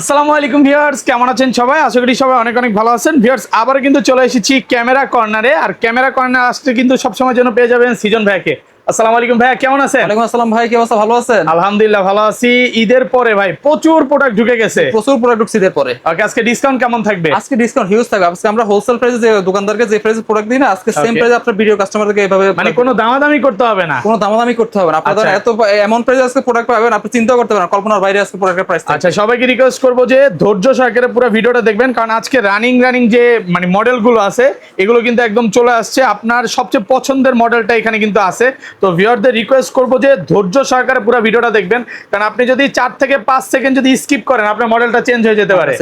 আসসালামু আলাইকুম ভিউয়ার্স, কেমন আছেন সবাই? আশা করি সবাই অনেক অনেক ভালো আছেন। ভিউয়ার্স, আবার কিন্তু চলে এসেছি ক্যামেরা কর্নারে। আর ক্যামেরা কর্নার আসতে কিন্তু সবসময় জন্য পেয়ে যাবেন সৃজন ভাইকে। আসসালামু আলাইকুম ভাইয়া, কেমন আছেন? ওয়ালাইকুম আসসালাম ভাই, কি অবস্থা? ভালো আছেন? আলহামদুলিল্লাহ ভালো আছি। ঈদের পরে ভাই প্রচুর প্রোডাক্ট ঢুকে গেছে, প্রচুর প্রোডাক্ট ঢুকছে ঈদের পরে। ওকে, আজকে ডিসকাউন্ট কেমন থাকবে? আজকে ডিসকাউন্ট হিউজ থাকবে। আজকে আমরা হোলসেল প্রাইসে যে দোকানদারকে যে প্রাইসে প্রোডাক্ট দিই না, আজকে সেম প্রাইসে আপনার ভিডিও কাস্টমারকে এভাবে মানে কোনো দামাদামি করতে হবে না, কোনো দামাদামি করতে হবে না। আপনাদের এত এমন প্রাইসে আজকে প্রোডাক্ট পাবেন, আপনি চিন্তা করতে পারেন, কল্পনার বাইরে আজকে প্রোডাক্টের প্রাইস। আচ্ছা, সবাইকে রিকোয়েস্ট করবো যে ধৈর্য সহকারে পুরো ভিডিওটা দেখবেন, কারণ আজকে রানিং যে মানে মডেলগুলো আছে এগুলো কিন্তু একদম চলে আসছে। আপনার সবচেয়ে পছন্দের মডেলটা এখানে কিন্তু আছে। তো ভিউয়ারদের রিকোয়েস্ট করবো যে ধৈর্য সহকারে পুরো ভিডিওটা দেখবেন, কারণ আপনি যদি 4 থেকে 5 সেকেন্ড যদি স্কিপ করেন আপনার মডেলটা চেঞ্জ হয়ে যেতে পারে।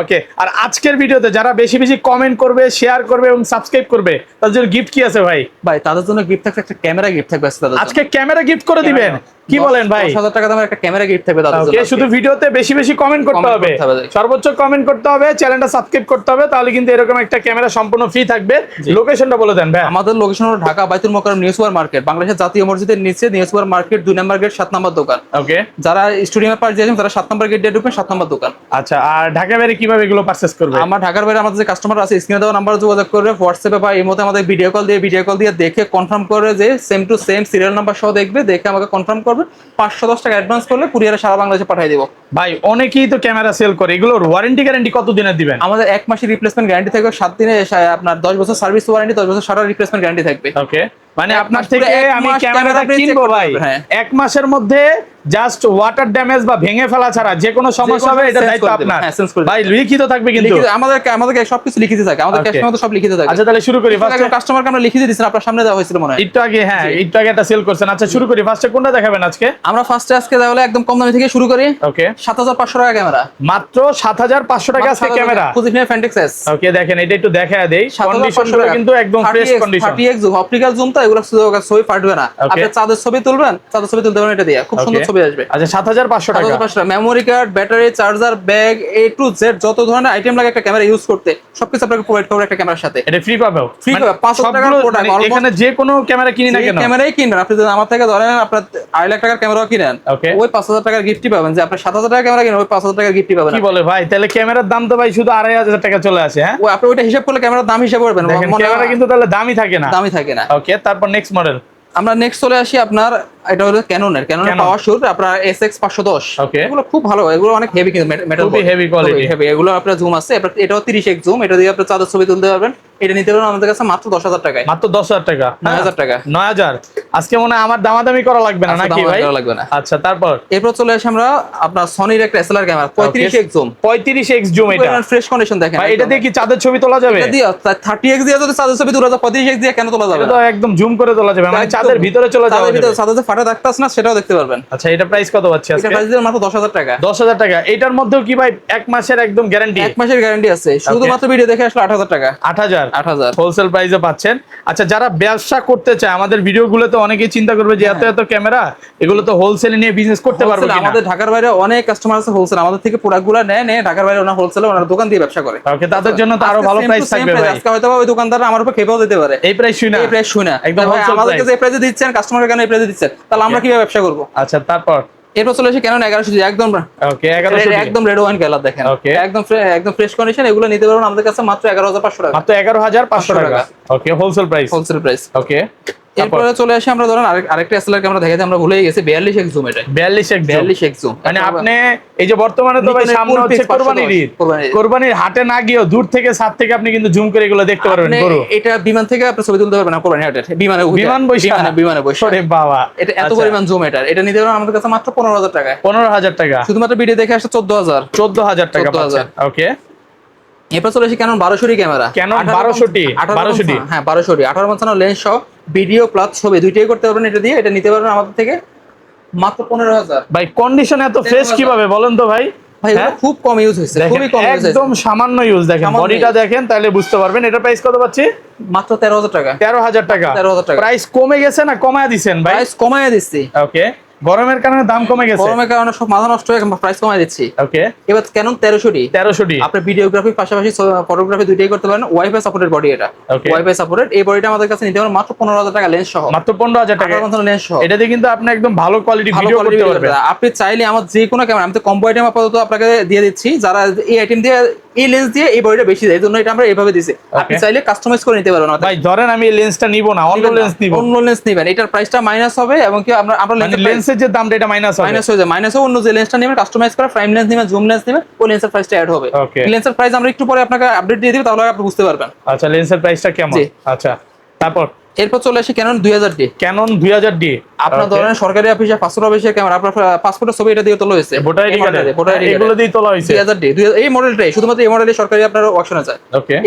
ওকে, আর আজকের ভিডিওতে যারা বেশি বেশি কমেন্ট করবে, শেয়ার করবে এবং সাবস্ক্রাইব করবে তাদের জন্য গিফট কি আছে ভাই? ভাই তাদের জন্য গিফট থাকবে, একটা ক্যামেরা গিফট থাকবে আজকে ক্যামেরা গিফট করে দিবেন, কি বলেন ভাই? 10,000 টাকা দামের একটা ক্যামেরা গিফট থাকবে তাদের জন্য। ওকে, শুধু ভিডিওতে বেশি বেশি কমেন্ট করতে হবে, সর্বোচ্চ কমেন্ট করতে হবে, চ্যানেলটা সাবস্ক্রাইব করতে হবে, তাহলে কিন্তু এরকম একটা ক্যামেরা সম্পূর্ণ ফ্রি থাকবে। লোকেশনটা বলে দেন ভাই। আমাদের লোকেশন হলো Dhaka Baitul Mukarram new super market, বাংলাদেশের জাতীয় মসজিদের নিচে নিউ সুপার মার্কেট 2 নম্বর গেট 7 নম্বর দোকান। ওকে, যারা স্টুডিয়ামের পাশ দিয়েছেন তারা 7 নম্বর গেট দিয়ে ঢুকবেন, 7 নম্বর দোকান। আচ্ছা, আর ঢাকা বাইরে কিভাবে এগুলো পারচেজ করবে? আমার ঢাকার বাইরে আমাদের যে কাস্টমার আছে স্ক্রিনে দেওয়া নাম্বারে যোগাযোগ করবে, হোয়াটসঅ্যাপে বা এই মধ্যে আমাদের ভিডিও কল দিয়ে দেখে কনফার্ম করে যে same to same serial number সহ দেখবে, দেখে আমাকে কনফার্ম করবে। 510 টাকা অ্যাডভান্স করলে কুরিয়ারে সারা বাংলাদেশে পাঠিয়ে দেব। ভাই অনেকেই তো ক্যামেরা সেল করে, এগুলোর ওয়ারেন্টি গ্যারান্টি কত দিনের দিবেন? আমাদের 1 মাসের রিপ্লেসমেন্ট গ্যারান্টি থাকবে, 7 দিনে আপনার 10 বছর সার্ভিস ওয়ারেন্টি, 10 বছর সারা রিপ্লেসমেন্ট গ্যারান্টি থাকবে। ওকে, মানে আপনার থেকে আমি ক্যামেরাটা কিনবো ভাই, 1 মাসের মধ্যে জাস্ট ওয়াটার ড্যামেজ বা ভেঙে ফেলা ছাড়া যে কোনো সমস্যা হবে এটা দায়িত্ব আপনার। ভাই লিখিত থাকবে কিন্তু, আমাদেরকে সবকিছু লিখিত থাকে, আমাদের কাস্টমার সব লিখিত থাকে। আচ্ছা তাহলে শুরু করি। ফার্স্ট কাস্টমারকে আমরা লিখিত দিয়েছি, আপনার সামনে দেওয়া হয়েছিল মনে হয় একটু আগে। হ্যাঁ, একটু আগে একটা সেল করছেন। আচ্ছা শুরু করি, ফার্স্টে কোনটা দেখাবেন আজকে? আমরা ফার্স্টে আজকে তাহলে একদম কম দামি থেকে শুরু করি। ওকে, 7,500 টাকা ক্যামেরা, মাত্র 7,500 টাকা আজকে ক্যামেরা Fujifilm Fantex S। ওকে, দেখেন এটা একটু দেখায় দেই, কন্ডিশনগুলো কিন্তু একদম fresh condition. 30x zoom, optical zoom, তো এগুলো ছবি ফাটবে না। আপনি চাঁদের ছবি তুলবেন, চাঁদের ছবি তুলতে পারেন এটা দিয়ে, খুব সুন্দর ছবি আসবে। আচ্ছা 7,500 টাকা। Memory card, battery, charger, bag, A to Z যত ধরনের আইটেম লাগে একটা ক্যামেরা ইউজ করতে সবকিছু আপনাকে প্রোভাইড করবে একটা ক্যামেরার সাথে। এটা ফ্রি পাবেও? ফ্রি পাবে, 500 টাকার প্রোডাক্ট। এখানে যে কোনো ক্যামেরা কিনি না কেন, ক্যামেরাই কিনবেন আপনি, যদি আমার থেকে ধরেন আপনার 2.5 লাখ টাকার ক্যামেরাও কিনেন, ওই 5,000 টাকার গিফটই পাবেন। যে আপনি 7,000 টাকার ক্যামেরা কিনেন, ওই 5,000 টাকার গিফটই পাবেন। কি বলে ভাই? তাহলে ক্যামেরার দাম তো ভাই শুধু 2,500 টাকা চলে আসে। হ্যাঁ, আপনি ওইটা হিসাব করলে ক্যামেরার দাম হিসাব করবেন, ক্যামেরা কিন্তু তাহলে দামই থাকে না, দামই থাকে না। ওকে, তারপর নেক্সট মডেল আমরা নেক্সট চলে আসি আপনার, এটা হলো ক্যাননের পাওয়ার শুট আপনার SX 510। এগুলো খুব ভালো, এগুলো অনেক হেভি, কিন্তু মেটাল খুবই হেভি কোয়ালিটি, হেভি। এগুলো আপনার জুম আছে, এটাও 30x জুম, এটা দিয়ে আপনি চাঁদের ছবি তুলতে পারবেন। এটা নিতে পারবেন আমাদের কাছে মাত্র 10,000 টাকায়। মাত্র 10,000 টাকা? 9,000 টাকা। 9,000 আজকে মনে হয় আমার দামাদামি করা লাগবে না নাকি ভাই? লাগবে না। আচ্ছা, তারপর এরপর চলে আসি আমরা আপনার সনির একটা SLR camera, 35x zoom. 35x zoom, এটা ফ্রেশ কন্ডিশন দেখেন ভাই। এটা দিয়ে কি চাঁদের ছবি তোলা যাবে? এটা দিয়ে 30x দিয়ে যদি চাঁদের ছবি তোলা যায়, 35x দিয়ে কেন তোলা যাবে? এটা তো একদম জুম করে তোলা যাবে, মানে চাঁদের ভিতরে চলে যাবে, চাঁদের ভিতরে চাঁদের যে ফাটা থাকতাছ না সেটাও দেখতে পারবেন। আচ্ছা, এটা প্রাইস কত পাচ্ছি আজকে? এটা প্রাইস দিয়ে মাত্র 10,000 টাকা। 10,000 টাকা। এটার মধ্যেও কি ভাই 1 মাসের একদম গ্যারান্টি? 1 মাসের গ্যারান্টি আছে, শুধুমাত্র ভিডিও দেখে আসলে 8,000 টাকা। 8,000 হোলসেল প্রাইসে পাচ্ছেন। আচ্ছা, যারা ব্যবসা করতে চায়, আমাদের ভিডিওগুলোতে অনেকেই চিন্তা করবে যে এত এত ক্যামেরা, এগুলো তো হোলসেলে নিয়ে বিজনেস করতে পারবে কিনা? আমাদের ঢাকার বাইরে অনেক কাস্টমার আছে হোলসেল, আমাদের থেকে প্রোডাক্টগুলো নেয় ঢাকার বাইরে, ওনার হোলসেলে ওনার দোকান দিয়ে ব্যবসা করে। ওকে, তাদের জন্য তো আরো ভালো প্রাইস থাকবে ভাই। আজকে হয়তো ওই দোকানদার আমার উপর খেপেও দিতে পারে, এই প্রাইস শুই না একদম হোলসেল। আমাদেরকে যে প্রাইসে দিচ্ছেন, কাস্টমারের কেন এই প্রাইসে দিচ্ছেন, তাহলে আমরা কিভাবে ব্যবসা করব? আচ্ছা, তারপর এরপর চলে এসে Canon 1100 একদম, ওকে 1100 একদম রেড ওয়াইন কালার দেখেন, একদম ফ্রেশ কন্ডিশন। এগুলো নিতে পারবেন আমাদের কাছে মাত্র 11,500 টাকা। মাত্র 11,500 টাকা। ওকে, হোলসেল প্রাইস। ওকে, এরপরে চলে আসি আমরা ধরেন আরেকটা SLR ক্যামেরা দেখাতে আমরা ভুলেই গেছি, 42x জুম। এটা 42x জুম, মানে আপনি এই যে বর্তমানে তো ভাই সামনে হচ্ছে কোরবানির ঈদ, কোরবানির হাটে না গিয়েও দূর থেকে ছাদ থেকে আপনি কিন্তু জুম করে এগুলো দেখতে পারবেন। এটা বিমান থেকে আপনি ছবি তুলতে পারবেন না, কোরবানির হাটে বিমানে বসে। ওরে বাবা, এটা এত পরিমাণ জুম। এটা নিতে পারবেন আমাদের কাছে মাত্র 15,000 টাকা। 15,000 টাকা শুধুমাত্র ভিডিও দেখে আসলে 14,000 টাকা পাচ্ছেন। ওকে, এরপর চলে আসি Canon 1200 ক্যামেরা, Canon 1200 হ্যাঁ 1200 18 লেন্স সহ ভিডিও প্লাস ছবি দুইটাই করতে পারবেন এটা দিয়ে। এটা নিতে পারবেন আমাদের থেকে মাত্র 15,000। ভাই কন্ডিশন এত ফ্রেশ কিভাবে বলেন তো ভাই? ভাই খুব কম ইউজ হয়েছে, খুবই কম ইউজ, একদম সামান্য ইউজ। দেখেন বডিটা দেখেন, তাহলে বুঝতে পারবেন। এটা প্রাইস কত পাচ্ছি? মাত্র 13,000 টাকা। 13,000 টাকা। প্রাইস কমে গেছে না কমায় দিবেন ভাই? প্রাইস কমায় দিচ্ছি। ওকে, গরমের কারণে দাম কমে গেছে, গরমের কারণে সব মাথা নষ্ট হয়ে প্রাইস কমাই দিচ্ছি। ওকে, এবার ক্যানন 1300D আপনি ভিডিওগ্রাফি পাশাপাশি ফটোগ্রাফি দুইটাই করতে পারেন। ওয়াইফাই সাপোর্টেড বডি, এটা ওয়াইফাই সাপোর্টেড। এই বডিটা আমাদের কাছে নিতে পারেন মাত্র 15000 টাকা লেন্স সহ, মাত্র 15000 টাকা লেন্স সহ। এটাতে কিন্তু আপনি একদম ভালো কোয়ালিটি ভিডিও করতে পারবেন। আপনি চাইলে আমার যে কোনো ক্যামেরা, আমি তো কম্বো আইটেম আপাতত আপনাকে দিয়ে দিচ্ছি, যারা এই আইটেম দিয়ে এই লেন্স দিয়ে এই বডিটা বেশি দেয়, এই জন্য এটা আমরা এইভাবে দিছি। আপনি চাইলে কাস্টমাইজ করে নিতে পারবেন। ভাই ধরেন আমি এই লেন্সটা নিব না, অন্য লেন্স নিব, অন্য লেন্স নেবেন, এটার প্রাইসটা মাইনাস হবে এবং কি আমরা লেন্সের যে দামটা এটা মাইনাস হয়ে যায়, মাইনাস হবে। অন্য যে লেন্সটা নেবেন কাস্টমাইজ করা, প্রাইম লেন্স নেবেন, জুম লেন্স নেবেন, ওই লেন্সের প্রাইসটা অ্যাড হবে। লেন্সের প্রাইস আমরা একটু পরে আপনাকে আপডেট দিয়ে দিব, তাহলে আপনি বুঝতে পারবেন। আচ্ছা, লেন্সের প্রাইসটা কেমন? আচ্ছা, তারপর এরপর চলে আসি ক্যানন 2000D। ক্যানন 2000D আপনার ধরেন সরকারি অফিসে পাসপোর্ট অফিসের ক্যামেরা, আপনার পাসপোর্টের ছবি এটা দিয়ে তোলা হয়েছে, ভোটার আইডি কার্ড, এগুলো দিয়ে তোলা হয়েছে। 2000D এই মডেলটাই, শুধুমাত্র এই মডেলই সরকারি আপনার অপশনে যায়।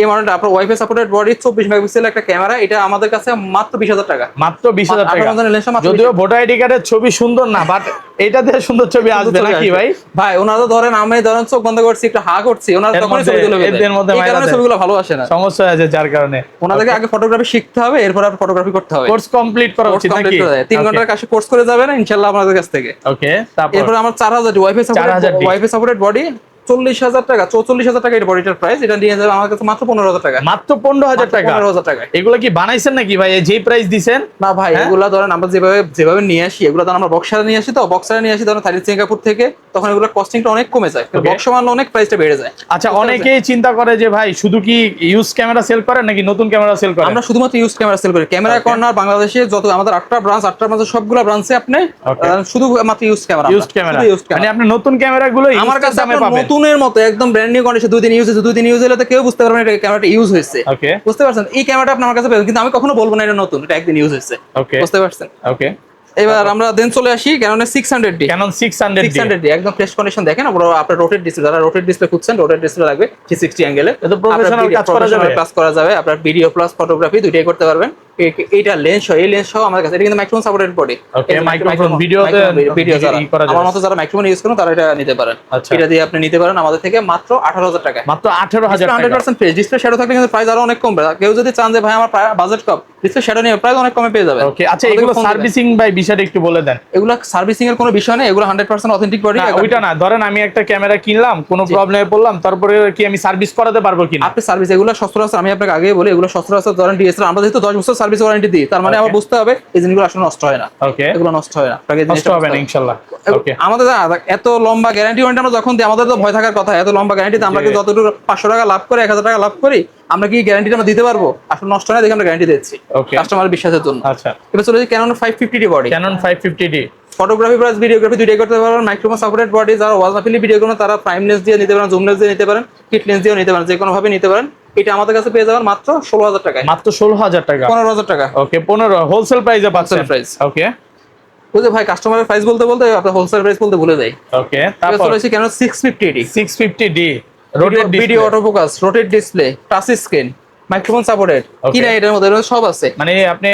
এই মডেলটা আপনার ওয়াইফাই সাপোর্টেড বডি 24 মেগাপিক্সেল একটা ক্যামেরা, এটা আমাদের কাছে মাত্র 20000 টাকা, মাত্র 20000 টাকা। যদিও ভোটার আইডি কার্ডের ছবি সুন্দর না, বাট এটা দিয়ে সুন্দর ছবি আসবে নাকি ভাই? ভাই ওনারা ধরেন আমি ধরেন চোখ বন্ধ করছি, একটু হা করছি, ওনারা তখনই ছবি তুলে ফেলে, এই কারণে ছবিগুলো ভালো আসে না, সমস্যা আছে যার কারণে ওনাদেরকে আগে ফটোগ্রাফি শিখতে হবে, এরপর আর ফটোগ্রাফি করতে হবে। কোর্স কমপ্লিট করা উচিত নাকি? 3 ঘন্টার কাছে কোর্স করে যাবেন ইনশাআল্লাহ আপনাদের কাছ থেকে। ওকে, তারপর এরপর আমার 4000 ওয়াইফাই সাপোর্টেড বডি 40000 টাকা, 44000 টাকা এই বডিটার প্রাইস। এটা নিয়ে যাবে আমার কাছে মাত্র 15000 টাকা, মাত্র 15000 টাকা। 15000 টাকা। এগুলো কি বানাইছেন নাকি ভাই, যেই প্রাইস দিবেন? না ভাই, এগুলা ধরেন আমরা যেভাবে নিয়ে আসি, এগুলো ধরেন আমরা বক্সারে নিয়ে আসি, তো বক্সারে নিয়ে আসি ধরেন সিঙ্গাপুর থেকে, তখন এগুলো কস্টিংটা অনেক কমে যায়, বক্স মানলে অনেক প্রাইসটা বেড়ে যায়। আচ্ছা, অনেকেই চিন্তা করে যে ভাই শুধু কি ইউজ ক্যামেরা সেল করেন নাকি নতুন ক্যামেরা সেল করেন? আমরা শুধুমাত্র ইউজ ক্যামেরা সেল করি। ক্যামেরা কর্নার বাংলাদেশে যত আমাদের 8টা ব্রাঞ্চে সবগুলো ব্রাঞ্চে আপনি শুধু মাত্র ইউজ ক্যামেরা, মানে আপনি নতুন ক্যামেরাগুলো আমার কাছে নতুনের মতো একদম ব্র্যান্ড নিউ কন্ডিশন, 2 দিন ইউজ হলে তো কেউ বুঝতে পারবে না এটা ক্যামেরাটা ইউজ হয়েছে। বুঝতে পারছেন? এই ক্যামেরাটা আপনি আমার কাছে পাবেন, কিন্তু আমি কখনো বলবো না এটা নতুন, এটা একদিন ইউজ হয়েছে। বুঝতে পারছেন? ওকে, এবার আমরা দেন চলে আসি ক্যাননের 600D। ক্যানন 600D একদম ফ্রেশ কন্ডিশন। দেখেন আপনার রোটেট ডিসপ্লে, যারা রোটেট ডিসপ্লে খুঁজছেন, রোটেট ডিসপ্লে লাগবে 360 অ্যাঙ্গেলে, এটা প্রফেশনাল কাজ করা যাবে। আপনার ভিডিও প্লাস ফটোগ্রাফি দুইটাই করতে পারবেন। এইটা লেন্স এই লেন্স সহ আমাদের কাছে, এটা কিন্তু মাইক্রোফোন সাপোর্টেড বডি। ওকে, মাইক্রোফোন ভিডিও করা আমার মতো যারা মাইক্রোফোন ইউজ করেন তারা এটা নিতে পারেন। এটা দিয়ে আপনি নিতে পারেন আমাদের থেকে মাত্র 18000 টাকা, মাত্র 18000 টাকা। 100% ফ্রেশ ডিসপ্লে শ্যাডো থাকলে কিন্তু প্রাইস আরো অনেক কমবে। কেউ যদি চান যে ভাই আমার বাজেট কম, ডিসপ্লে শ্যাডো নিয়ে প্রাইস অনেক কমে পেয়ে যাবে। ওকে, আচ্ছা এগুলো সার্ভিসিং ভাই বিষয়টা একটু বলে দেন। এগুলো সার্ভিসিং এর কোনো বিষয় নেই, এগুলো 100% অথেন্টিক বডি। ওইটা না, ধরেন আমি একটা ক্যামেরা কিনলাম, কোনো প্রবলেমে পড়লাম, তারপরে কি আমি সার্ভিস করাতে পারবো কিনা? আপনি সার্ভিস, এগুলো সচরাচর আমি আপনাকে আগেই বলি, এগুলো সচরাচর ধরেন ডিএসএলআর আমরা যেহেতু 10 বছর সার্ভিস ওয়ারেন্টি দিই, তার মানে আমার বুঝতে হবে এই জিনিসগুলো আসলে নষ্ট হয় না। ওকে, এগুলো নষ্ট হয় না, নষ্ট হবে না ইনশাআল্লাহ। ওকে, আমাদের এত লম্বা গ্যারান্টি ওয়ারেন্টি আমরা যখন দিই, আমাদের তো ভয় থাকার কথা, এত লম্বা গ্যারান্টিতে আমরা কি যতটুকু 500 টাকা লাভ করে 1000 টাকা লাভ করি, আমরা কি গ্যারান্টিটা আমরা দিতে পারবো? আসলে নষ্ট হয় না দেখে আমরা গ্যারান্টি দিচ্ছি কাস্টমারের বিশ্বাসের জন্য। আচ্ছা, এবার চলে যাই Canon 550D body. Canon 550D photography plus videography দুইটাই করতে পারবেন। মাইক্রোফোন সাপোর্টেড বডি, যারা ওয়াজ মাপিলি ভিডিও করেন তারা প্রাইম লেন্স দিয়ে নিতে পারেন, জুম লেন্স দিয়ে নিতে পারেন, কিট লেন্স দিয়েও নিতে পারেন, যে কোনো ভাবে নিতে পারেন। এটা আমাদের কাছে পেয়ে যাবেন মাত্র 16000 টাকায়, মাত্র 16000 টাকা, 15000 টাকা। ওকে, 15 হোলসেল প্রাইসে পাচ্ছেন। প্রাইস ওকে, বুঝে ভাই কাস্টমারের প্রাইস বলতে আপনার হোলসেল প্রাইস বলতে ভুলে যাই। ওকে, তারপর চলে আসি Canon 650D। 650D rotate video autofocus, rotate display, touch screen, microphone supported, কি না এটার মধ্যে সব আছে। মানে আপনি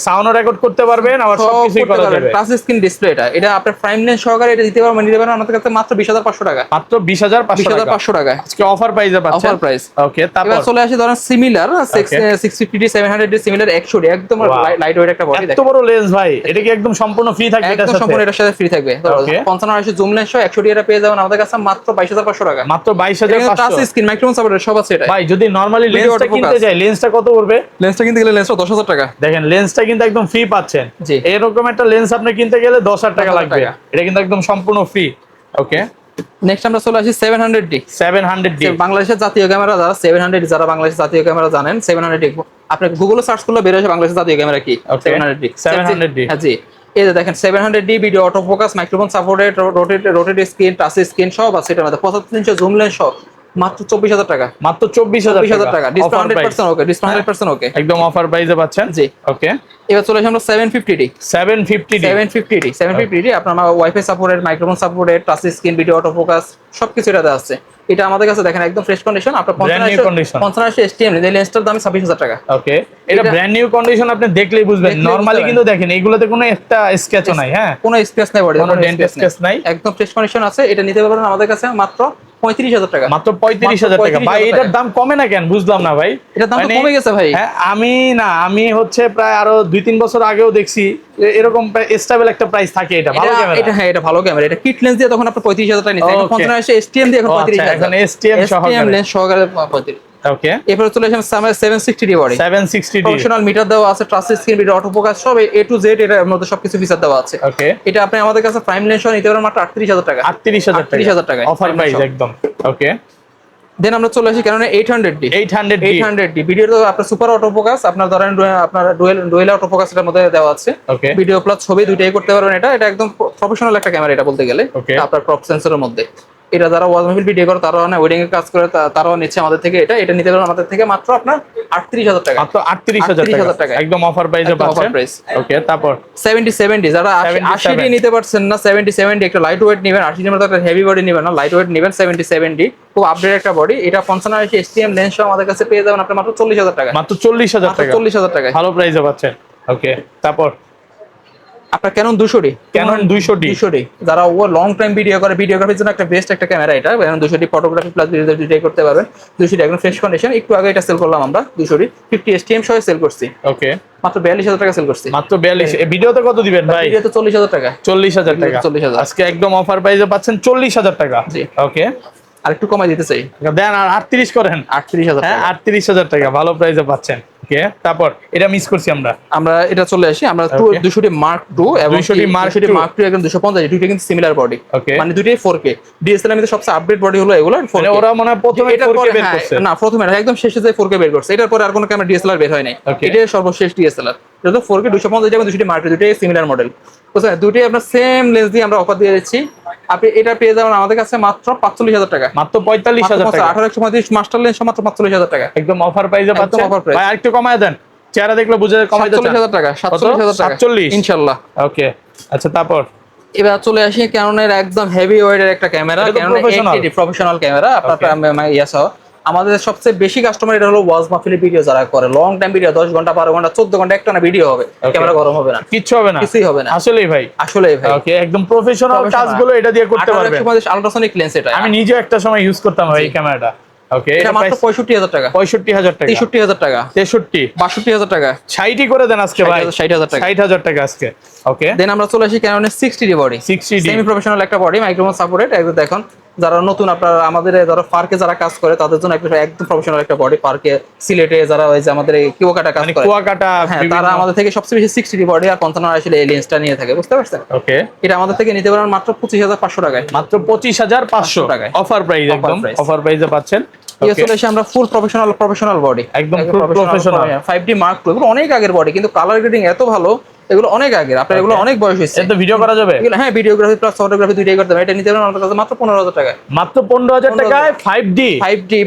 সাউন্ড রেকর্ড করতে পারবেন, আবার সবকিছু করা যাবে। টাচ স্ক্রিন ডিসপ্লে, এটা আপনার প্রাইম লেন্স সহকারে এটা দিতে পারবেন, নিতে পারেন আমাদের কাছে মাত্র 20500 টাকা, মাত্র 20500 টাকা। আজকে অফার প্রাইসে পাচ্ছেন, অফার প্রাইস। ওকে, তারপর এবার চলে আসি ধরেন similar 650D 700D similar 100D, একদম লাইট ওয়েট একটা বডি। এত বড় লেন্স ভাই, এটা কি একদম সম্পূর্ণ ফ্রি থাকবে? একদম সম্পূর্ণ এটার সাথে ফ্রি থাকবে। 55 জুম লেন্স সহ 100D এটা পেয়ে যাবেন আমাদের কাছে মাত্র 22500 টাকা, মাত্র 22500। টাচ স্ক্রিন, মাইক্রোফোন সাপোর্টেড সব আছে এটা। ভাই যদি নরমালি লেন্সটা কিনতে যাই, লেন্সটা কত পড়বে? লেন্সটা কিনতে গেলে লেন্সটা 10000 টাকা। দেখেন লেন্সটা কিন্তু একদম ফ্রি পাচ্ছেন। এরকম একটা লেন্স আপনি কিনতে গেলে 10000 টাকা লাগবে, এটা কিন্তু একদম সম্পূর্ণ ফ্রি। ওকে, নেক্সট আমরা চলে আসি 700D। 700D বাংলাদেশের জাতীয় ক্যামেরা, যারা 700D যারা বাংলাদেশের জাতীয় ক্যামেরা জানেন, 700D আপনি গুগলে সার্চ করলে বের হবে বাংলাদেশের জাতীয় ক্যামেরা কি। 700D হ্যাঁ জি, এই যে দেখেন 700D video auto focus, microphone supported, rotate screen, touch screen সব আছে এটার মধ্যে। 75 ইঞ্চি জুম লেন্স সহ মাত্র 24000 টাকা, মাত্র 24000 টাকা। ডিসকাউন্ট 100% ওকে, ডিসকাউন্ট 100% ওকে, একদম অফার প্রাইসে পাচ্ছেন। জি, ওকে। এবার চলে আসি আমরা 750D। 750D আপনার wifi supported, microphone supported, touch screen, video auto focus সবকিছু এটাতে আছে। এটা আমাদের কাছে দেখেন একদম ফ্রেশ কন্ডিশন। আপনার 55 STM এই লেন্সটার দাম 26000 টাকা। ওকে, এটা ব্র্যান্ড নিউ কন্ডিশন, আপনি দেখলেই বুঝবেন। নরমালি কিন্তু দেখেন এইগুলোতে কোনো একটা স্ক্র্যাচও নাই। হ্যাঁ, কোনো স্ক্র্যাচ নাই বডি, কোনো ডেন্ট স্ক্র্যাচ নাই, একদম ফ্রেশ কন্ডিশন আছে। এটা নিতে পারবেন আমাদের কাছে মাত্র 35,000 টাকা, মাত্র 35,000 টাকা। ভাই এটার দাম কমে না কেন বুঝলাম না ভাই। এটার দাম তো কমে গেছে ভাই। হ্যাঁ আমি হচ্ছে প্রায় আরো 2-3 বছর আগেও দেখছি এরকম স্টেবল একটা প্রাইস থাকে। এটা ভালো ক্যামেরা, এটা হ্যাঁ এটা ভালো ক্যামেরা। এটা কিট লেন্স দিয়ে তখন আপনি 35,000 টাকা নিতেন, এখন 55 এসে STM দিয়ে এখন 35,000। এখন STM লেন্স সহকারে 35। ওকে, এরপর চলে আসলাম 760 বডি, 760 প্রফেশনাল মিটার দেওয়া আছে, touch screen, video auto focus, সব A to Z এর মধ্যে সবকিছু ফিচার দেওয়া আছে। ওকে, এটা আপনি আমাদের কাছে প্রাইম লেন্স নিতে পারেন মাত্র 38,000 টাকা। 38,000 টাকা অফার প্রাইস একদম। ওকে, দেন আমরা চলে আসি কারণ 800D ভিডিও তো আপনার সুপার অটো ফোকাস, আপনার ধরেন আপনার ডুয়েল অটো ফোকাস এর মধ্যে দেওয়া আছে। ওকে, ভিডিও প্লাস ছবি দুইটাই করতে পারবেন। এটা একদম প্রফেশনাল একটা ক্যামেরা এটা বলতে গেলে। আপনার ক্রপ সেন্সরের মধ্যে এটা যারা ওয়াজ মাহফিল ভিডিও করে, তারাও না ওয়েডিং এর কাজ করে, তারাও নিচ্ছে আমাদের থেকে। এটা নিতে পারবেন আমাদের থেকে মাত্র আপনার 38,000 টাকা। মাত্র 38,000 টাকা একদম অফার প্রাইসে পাচ্ছেন। ওকে, তারপর 70 যারা 80D নিতে পারছেন না, 70 একটা লাইট ওয়েট নেবেন, 80 এর মতো একটা হেভি বডি নেবেন না, লাইট ওয়েট নেবেন 70 খুব আপডেট একটা বডি। এটা 55 STM লেন্স সহ আমাদের কাছে পেয়ে যাবেন আপনি মাত্র 40,000 টাকা। মাত্র 40,000 টাকা, 40,000 টাকা ভালো প্রাইসে পাচ্ছেন। ওকে, তারপর আপনার ক্যানন 200D যারা ও লং টাইম ভিডিও করে, ভিডিওগ্রাফির জন্য একটা বেস্ট একটা ক্যামেরা এটা। Canon 200D photography plus video দুইটাই করতে পারবেন। 200D একদম ফ্রেশ কন্ডিশন। একটু আগে এটা সেল করলাম আমরা 200D 50 STM সহ সেল করছি। ওকে, মাত্র 42,000 টাকা সেল করছি। মাত্র 42। এই ভিডিওতে কত দিবেন ভাই? ভিডিওতে 40,000 টাকা। 40,000 টাকা আজকে একদম অফার প্রাইসে পাচ্ছেন 40,000 টাকা। জি, ওকে, আর একটু কমাই দিতে চাই, দেন আর 38 করেন। 38,000 হ্যাঁ 38,000 টাকা ভালো প্রাইসে পাচ্ছেন। ওকে, তারপর এটা মিস করছি আমরা এটা চলে আসি আমরা 200D Mark II এবং 200D Mark II একদম 250, দুইটা কিন্তু সিমিলার বডি, ওকে, মানে দুইটাই 4K। DSLR এর সবচেয়ে আপডেট বডি হলো এগুলো 4K। মানে ওরা মনে হয় প্রথমে 4K বের করছে না, প্রথমে একদম শেষে যে 4K বের করছে। এটার পরে আর কোনো ক্যামেরা DSLR বের হয় নাই, এটাই সর্বশেষ DSLR। এটা তো 4K 250 এবং 200D Mark II দুইটাই সিমিলার মডেল। বুঝছেন, দুইটাই আপনার সেম লেন্স দিয়ে আমরা অফার দিয়ে দিচ্ছি। আপনি এটা পেয়ে যাবেন আমাদের কাছে মাত্র 45,000 টাকা। মাত্র 45,000 টাকা 1835 মাস্টার লেন্স মাত্র 45,000 টাকা একদম অফার প্রাইসে পাচ্ছেন। ভাই আরেকটু কমায় দেন, চেহারা দেখলে বুঝে কমাই দেন। 47,000 টাকা, 47,000 টাকা 47 ইনশাআল্লাহ। ওকে, আচ্ছা তারপর এবার চলে আসি ক্যাননের একদম হেভি ওয়েটের একটা camera, Canon 80D professional camera. আপনার ইয়াসহ আমাদের সবচেয়ে বেশি কাস্টমার এটা হলো ওয়াজ মাহফিলের ভিডিও যারা করে, লং টাইম ভিডিও 10 ঘন্টা 12 ঘন্টা 14 ঘন্টা একটানা ভিডিও হবে, ক্যামেরা গরম হবে না, কিচ্ছু হবে না, কিছুই হবে না। আসলেই ভাই। ওকে, একদম প্রফেশনাল কাজগুলো এটা দিয়ে করতে পারবেন। আল্ট্রাসনিক লেন্স এটা আমি নিজে একটা সময় ইউজ করতাম ভাই এই ক্যামেরাটা। ওকে, এটা মাত্র 65,000 টাকা, 65,000 টাকা, 63,000 টাকা, 63, 62,000 টাকা, 60 করে দেন আজকে ভাই, 60,000 টাকা, 60,000 টাকা আজকে। ওকে, দেন আমরা চলে আসি ক্যাননের 60D body, 60D semi professional একটা বডি, মাইক্রোফোন সাপোর্টেড। একদম দেখুন যারা নতুন আপনারা আমাদের যারা পার্কে যারা কাজ করে তাদের জন্য একদম প্রফেশনাল একটা বডি। পার্কে সিলেটে যারা ওই যে আমাদের কুয়াকাটা কাজ করে, কুয়াকাটা, হ্যাঁ তারা আমাদের থেকে সবচেয়ে বেশি 60D বডি আর 55 আসলে এই লেন্সটা নিয়ে থাকে, বুঝতে পারছেন? ওকে, এটা আমাদের থেকে নিতে পারেন মাত্র 25,500 টাকায়, মাত্র 25,500 টাকায় অফার প্রাইস, একদম অফার প্রাইসে পাচ্ছেন। চলে এসে আমরা ফুল প্রফেশনাল বডি, একদম প্রফেশনাল 5D Mark II। এগুলো অনেক আগের বডি, কিন্তু কালার গ্রেডিং এত ভালো, এগুলো অনেক আগের, আপনার এগুলো অনেক বয়স হয়েছে। এটা ভিডিও করা যাবে? হ্যাঁ, ভিডিওগ্রাফি প্লাস ফটোগ্রাফি দুইটাই করতে হবে। এটা নিতে পারেন আমাদের কাছে মাত্র 15,000 টাকায়, মাত্র 15,000 টাকায় 5D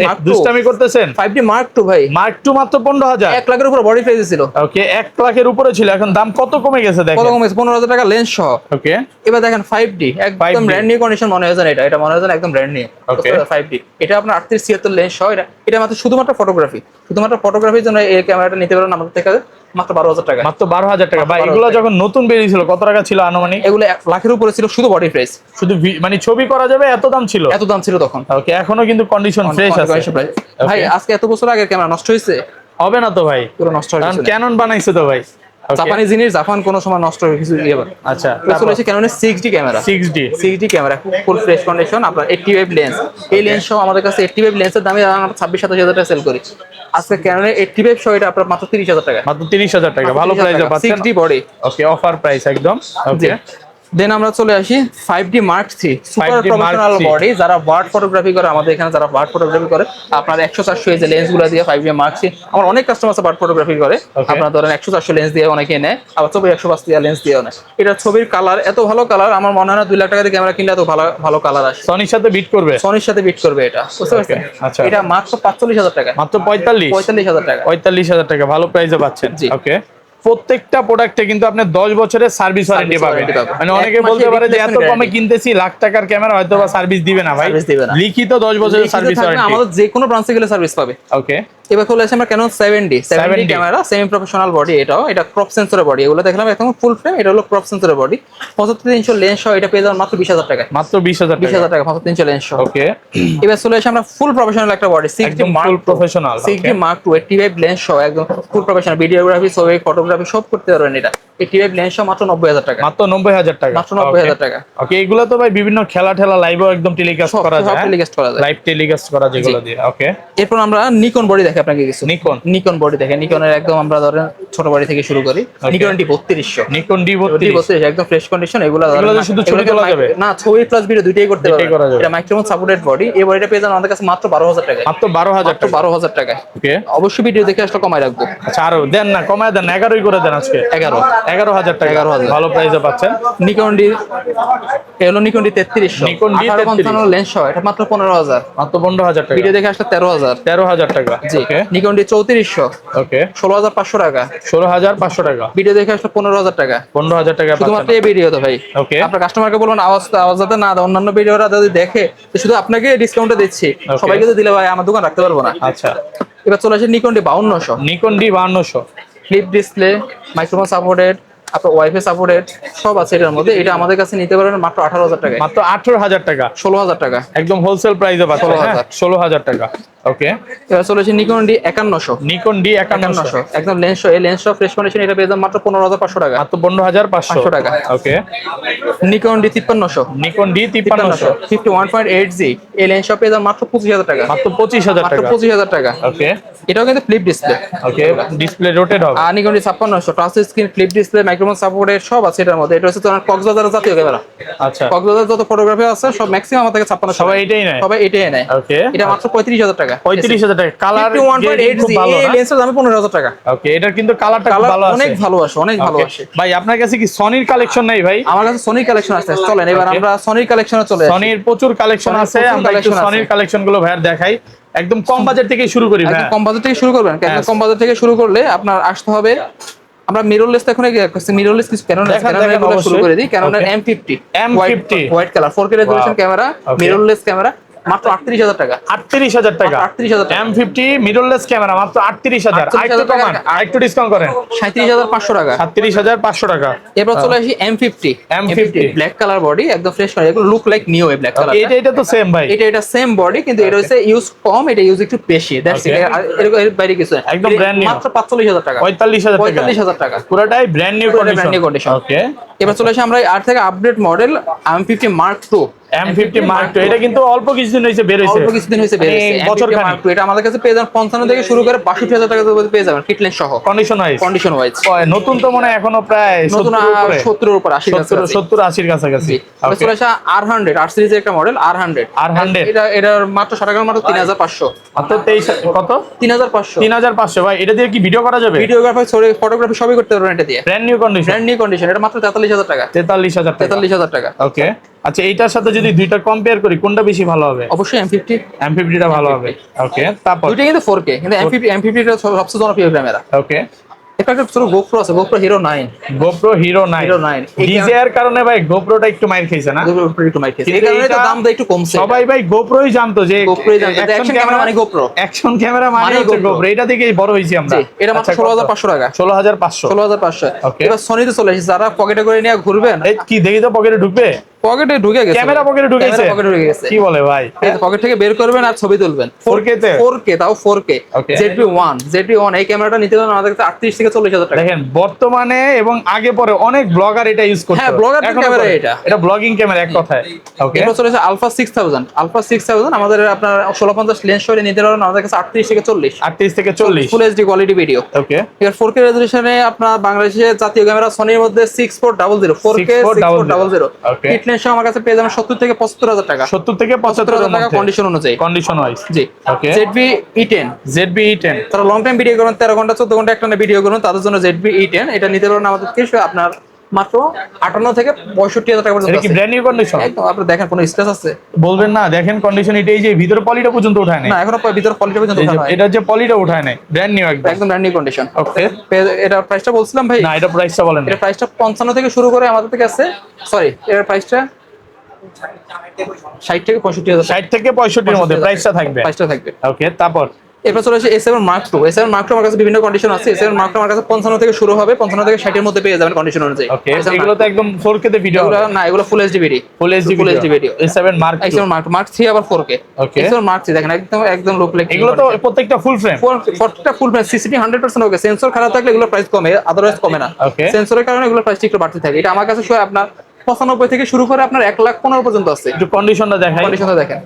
Mark II। দুষ্টামি করতেছেন? 5D Mark II ভাই, Mark II মাত্র 15,000, 1 লাখের উপরে বডি প্রাইস ছিল। ওকে, 1 লাখের উপরে ছিল, এখন দাম কত কমে গেছে দেখেন, কত কমেছে, 15,000 টাকা লেন্স সহ। ওকে, এবার দেখেন 5D একদম ব্র্যান্ড নিউ কন্ডিশন মনে হয় না, এটা মনে হয় একদম ব্র্যান্ড নিউ। 5D এটা আপনার 38-76 লেন্স সহ। এটা মাত্র শুধুমাত্র ফটোগ্রাফির জন্য এই ক্যামেরাটা নিতে পারেন আমাদের থেকে মাত্র 12,000 টাকা, মাত্র 12,000 টাকা। ভাই এগুলো যখন নতুন বেরিয়েছিল কত টাকা ছিল আনুমানিক? এগুলো 1 লাখের উপরে ছিল শুধু বডি প্রাইস, শুধু মানে ছবি করা যাবে এত দাম ছিল তখন। ওকে, এখনো কিন্তু কন্ডিশন ফ্রেশ আছে ভাই। আজকে এত বছর আগের ক্যামেরা নষ্ট হয়েছে? হবে না তো ভাই, পুরো নষ্ট হয়ে গেছে, ক্যানন বানাইছে তো ভাই। জাপানি জিনিস, জাপান কোনো সময় নষ্ট হয়ে কিছু ইয়ে হবে। আচ্ছা, চলে এসে ক্যাননের 6D camera, 6D camera full fresh condition, আপনার 85 লেন্স। এই লেন্স সহ আমাদের কাছে 85 লেন্সের দামে আমরা 26-27 টাকা সেল করি। আজকে ক্যাননের 85 সহ এটা আপনার মাত্র 30,000 টাকা, মাত্র 30,000 টাকা ভালো প্রাইসে পাচ্ছেন, 6D বডি। ওকে, অফার প্রাইস একদম। ওকে, দেন আমরা চলে আসি 5D Mark III super professional body. যারা বার্ড ফটোগ্রাফি করে আমাদের এখানে, যারা বার্ড ফটোগ্রাফি করে আপনার 100-400 এই যে লেন্সগুলো দিয়ে 5D Mark III, আমার অনেক কাস্টমার আছে বার্ড ফটোগ্রাফি করে, আপনারা ধরেন 100-400 লেন্স দিয়ে অনেকে নেয়, আবার 150 লেন্স দিয়েও নেয়। এটা ছবির কালার এত ভালো কালার, আমার মনে হয় না 2 লাখ টাকা দিয়ে ক্যামেরা কিনলে এত ভালো কালার আসে। সনির সাথে বিট করবে, এটা বুঝতে পারছেন? আচ্ছা, এটা মাত্র 45,000 টাকা, মাত্র 45,000 টাকা, 45,000 টাকা ভালো প্রাইসে পাচ্ছেন। ওকে, প্রত্যেকটা প্রোডাক্টে কিন্তু আপনি 10 বছরের সার্ভিস ওয়ারেন্টি পাবেন। মানে অনেকে বলতে পারে যে এত কমে কিনতেছি, লাখ টাকার ক্যামেরা হয়তো বা সার্ভিস দিবে না ভাই, লিখিত 10 বছরের সার্ভিস ওয়ারেন্টি আমাদের যে কোনো ব্রাঞ্চে গেলে সার্ভিস পাবে। ওকে, এবার চলে আসে আমরা Canon 70 camera, semi professional body, এটা ক্রপ সেন্সরের বডি। এগুলো দেখলাম একদম ফুল ফ্রেম, এটা হলো ক্রপ সেন্সরের বডি। 75-300 লেন্স সহ এটা পেয়ে যাবেন মাত্র 20,000 টাকায়। মাত্র 20,000 টাকা 75-300 লেন্স সহ। ওকে, এবার চলে আসে আমরা ফুল প্রফেশনাল একটা বডি, 60 ফুল প্রফেশনাল 60 Mark II 85 লেন্স সহ, একদম ফুল প্রফেশনাল ভিডিওগ্রাফি, ছবি, ফটোগ্রাফি সব করতে পারবেন। এটা 85 লেন্স সহ মাত্র 90,000 টাকা। মাত্র 90,000 টাকা। মাত্র 90,000 টাকা। ওকে, এগুলো তো ভাই বিভিন্ন খেলা লাইভও একদম টেলিকাস্ট করা যায়। টেলিকাস্ট করা যায়, লাইভ টেলিকাস্ট করা যেগুলো দিয়ে। ওকে, এরপর আমরা নিকন বডি দেখে আপনাকে কিছু। নিকন বডি দেখে, নিকনের একদম আমরা ধরেন ছোট বডি থেকে শুরু করি। নিকন D3200, নিকন D3200 একদম ফ্রেশ কন্ডিশন। এগুলো শুধু ছবি তোলা যাবে না, ছবি প্লাস ভিডিও দুটোই করতে পারবে। এটা মাইক্রোফোন সাপোর্টেড বডি। এই বডিটা পেয়ে যাবেন আমাদের কাছে মাত্র 12,000 টাকা। মাত্র 12,000 টাকা। ওকে, অবশ্যই ভিডিও দেখে আসলে কমায় রাখবো। আচ্ছা, আরো দেন না, কমায় দেন, 11ই করে দেন আজকে। 11,000 টাকা, 11,000 ভালো প্রাইসে পাচ্ছেন। নিকন ডি, এলো Nikon D3300, Nikon D55 lens সহ, এটা মাত্র 15,000। মাত্র 15,000 টাকা। ভিডিও দেখে আসলে 13,000 টাকা। জি, নিকন D3400, ওকে, 16,500 টাকা। 16,500 টাকা। ভিডিও দেখে আসলে 15,000 টাকা। 15,000 টাকা শুধুমাত্র এই ভিডিও তো ভাই। ওকে, আপনার কাস্টমারকে বলুন আওয়াজ যাতে না দেয়, অন্যান্য ভিডিওরা যদি দেখে শুধু আপনাকে ডিসকাউন্টে দিচ্ছি, সবাইকে তো দিলে ভাই আমার দোকান রাখতে পারবো না। আচ্ছা, এবার চলে আসে Nikon D5200, Nikon D5200, flip display, microphone supported, আপনার ওয়াইফাই সাপোর্টেড সব আছে এটার মধ্যে। এটা আমাদের কাছে নিতে পারবেন মাত্র 18,000 টাকা। মাত্র 18,000 টাকা। 16,000 টাকা একদম হোলসেল প্রাইসে পাচ্ছেন। 16,000 টাকা। ওকে, এবার চলে আসে নিকন D5100, নিকন D5100, একদম লেন্স সহ, এই লেন্স সহ ফ্রেশ কন্ডিশন। এটা পেয়ে যাবেন মাত্র 15,500 টাকা। মাত্র 15,500 টাকা। ওকে, Nikon D5300, Nikon D5300, 51.8G, এই লেন্স সহ পেয়ে যাবেন মাত্র 25,000 টাকা। মাত্র 25,000 টাকা। 25,000 টাকা। ওকে, এটাও কিন্তু flip display. Okay, display rotate হবে। আর Nikon D5600, touch screen, flip display, microphone supported সব আছে এটার মধ্যে। এটা হচ্ছে তোমার কক্সবাজারের জাতীয় ক্যামেরা। আচ্ছা, কক্সবাজার যত ফটোগ্রাফি আছে সব ম্যাক্সিমাম আমাদের 5600, সবাই এটাই নেয়। ওকে, এটা মাত্র 35,000 টাকা। 35,000 টাকা। কালার 51.8G, এই লেন্সের দাম 15,000 টাকা। ওকে, এটার কিন্তু কালারটা খুব ভালো আছে, অনেক ভালো আসে, অনেক ভালো আসে। ভাই আপনার কাছে কি সনির কালেকশন নাই ভাই? আমার কাছে সনির কালেকশন আছে। চলেন এবার আমরা সনির কালেকশনে চলে আসি। সনির প্রচুর কালেকশন আছে, আমরা একটু সনির কালেকশন গুলো ভাই দেখাই। একদম কম বাজেট থেকে শুরু করি ভাই। কম বাজেট থেকে শুরু করবেন। একদম কম বাজেট থেকে শুরু করলে আপনার আসতে হবে, আমরা মিররলেস এখন মিররলেস কিছু Canon শুরু করে দিই। Canon M50 white colour 4K resolution camera, mirrorless camera, মাত্র 38,000 টাকা। 38,000 টাকা। 38,000 টাকা। M50 মিররলেস ক্যামেরা মাত্র 38,000। আরেকটু কমান, আরেকটু ডিসকাউন্ট করেন। 37,500 টাকা। 37,500 টাকা। এরপর চলে আসি M50 ব্ল্যাক কালার বডি, একদম ফ্রেশ কালার। এগুলো লুক লাইক নিউ, এই ব্ল্যাক কালার। এটা তো সেম ভাই। এটা সেম বডি, কিন্তু এটা হচ্ছে ইউজ কম, এটা ইউজ একটু বেশি। দ্যাটস ইট, এর বাইরে কিছু না। একদম ব্র্যান্ড নিউ। মাত্র 45,000 টাকা। 45,000 টাকা। পুরোটাই ব্র্যান্ড নিউ কন্ডিশন। ওকে, এবার চলে আসি আমরা আর থেকে update model M50 Mark II। M50 Mark II, এটা কিন্তু অল্প কিছুদিন হইছে বের হইছে। অল্প কিছুদিন হইছে বের হইছে। বছর খানেক। এটা আমাদের কাছে পেয়ে যাবেন 55 থেকে শুরু করে 62,000 টাকা পর্যন্ত পেয়ে যাবেন, কিট লেন্স সহ, কন্ডিশন ওয়াইজ। নতুন তো মনে এখনো প্রায় 70 এর উপর 70-80 এর কাছাকাছি। এবার চলে আসা R100, R সিরিজের একটা মডেল R100। এটার মাত্র 60 টাকা, মাত্র 3,500। মাত্র 23 কত? 3,500। 3,500 ভাই। এটা দিয়ে কি ভিডিও করা যাবে? ভিডিওগ্রাফি, ফটোগ্রাফি সবই করতে পারবেন এটা দিয়ে। Brand new condition. এটা মাত্র 43,000 টাকা। 43,000 টাকা। ওকে, আচ্ছা, এইটার সাথে যদি দুইটা কম্পেয়ার করি কোনটা বেশি ভালো হবে? অবশ্যই M50 টা ভালো হবে। ওকে, তারপর দুইটা কিন্তু 4K, কিন্তু M50 টা সবচেয়ে জনপ্রিয় ক্যামেরা। ওকে, এটা একটা ছোট GoPro আছে, GoPro Hero 9। Hero 9 ডিজে এর কারণে ভাই গোপ্রোটা একটু মাইর খাইছে না? GoPro একটু মাইর খাইছে, এই কারণে তো দামটা একটু কমছে। সবাই ভাই গোপ্রোই জানতো যে অ্যাকশন ক্যামেরা মানে GoPro, অ্যাকশন ক্যামেরা মানে গোপ্রো। এটা থেকেই বড় হইছি আমরা। এটা মাত্র 16,500 টাকা। 16,500। এবার সনিতে চলে এসেছে, যারা পকেটে করে নিয়ে ঘুরবেন। এই কি দেখি তো, পকেটে ঢুকবে? পকেটে ঢুকে গেছে, ক্যামেরা পকেটে ঢুকে গেছে। কি বলে ভাই? এই পকেট থেকে বের করবেন আর ছবি তুলবেন 4K তে। 4K, তাও 4K। ZV-1 এই ক্যামেরাটা নিতে গেলে আমাদের কাছে 38 থেকে 40,000 টাকা। দেখেন বর্তমানে এবং আগে পরে অনেক ব্লগার এটা ইউজ করছে। হ্যাঁ, ব্লগার ক্যামেরা এটা ব্লগিং ক্যামেরা এক কথায়। ওকে, এটা চলেছে Alpha 6000 আমাদের আপনার 1650 লেন্স সহ নিতে পারবেন আমাদের কাছে 38 থেকে 40। 38 থেকে 40 ফুল এইচডি কোয়ালিটি ভিডিও। ওকে, এর 4K রেজোলিউশনে আপনার বাংলাদেশের জাতীয় ক্যামেরা সনির মধ্যে 6400 4K 6400 কিট লেন্স আমার কাছে পেয়ে যাবেন 70 থেকে 75,000 টাকা। 70 থেকে 75,000 টাকা কন্ডিশন অনুযায়ী, কন্ডিশন ওয়াইজ। জি, ওকে। ZV-E10 তারা লং টাইম ভিডিও করেন, 13 ঘন্টা 14 ঘন্টা একটানা ভিডিও করুন, তাদের জন্য ZV-E10 এটা নিতে পারেন আমাদের থেকে আপনার মাত্র 58 থেকে 65,000 টাকা পর্যন্ত। এটা কি ব্র্যান্ড নিউ কন্ডিশন? একদম। আপনি দেখেন কোনো স্ক্র্যাচ আছে? বলবেন না, দেখেন কন্ডিশন এটাই যে ভিতরে পলিটা পর্যন্ত উঠায় নাই। না, এখনো ভিতরে পলিটা পর্যন্ত উঠানো হয়। এটা যে পলিটা উঠায় নাই, ব্র্যান্ড নিউ একদম ব্র্যান্ড নিউ কন্ডিশন। ওকে, এটা প্রাইসটা বলছিলাম ভাই? না, এটা প্রাইসটা বলেন। এটা প্রাইসটা 55 থেকে শুরু করে আমাদের থেকে আছে, সরি এর প্রাইসটা 60 থেকে 65,000। 60 থেকে 65 এর মধ্যে প্রাইসটা থাকবে। ওকে, তারপর এরপর চলে আসে A7 Mark II। A7 Mark II আমার কাছে বিভিন্ন কন্ডিশন আছে। A7 Mark II আমার কাছে 55 থেকে শুরু হবে, 55 থেকে 60 এর মধ্যে পেয়ে যাবেন কন্ডিশন অনুযায়ী। ওকে, এগুলো তো একদম 4K তে ভিডিও হবে না, এগুলো full HD video, full HD video. A7 Mark II, A7 Mark III আবার 4K। ওকে, A7 Mark III দেখেন একদম লুক লাইক। এগুলো তো প্রত্যেকটা ফুল ফ্রেম, প্রত্যেকটা ফুল ফ্রেম, সিসিটি 100% ওকে। সেন্সর খারাপ থাকলে এগুলো প্রাইস কমে, আদারওয়াইজ কমে না। সেন্সরের কারণে এগুলো প্রাইস একটু বাড়তে থাকে। এটা আমার কাছে শুধু আপনার 95 থেকে শুরু করে আপনার 1,15,000 পর্যন্ত আছে। একটু কন্ডিশনটা দেখাই, কন্ডিশনটা দেখেন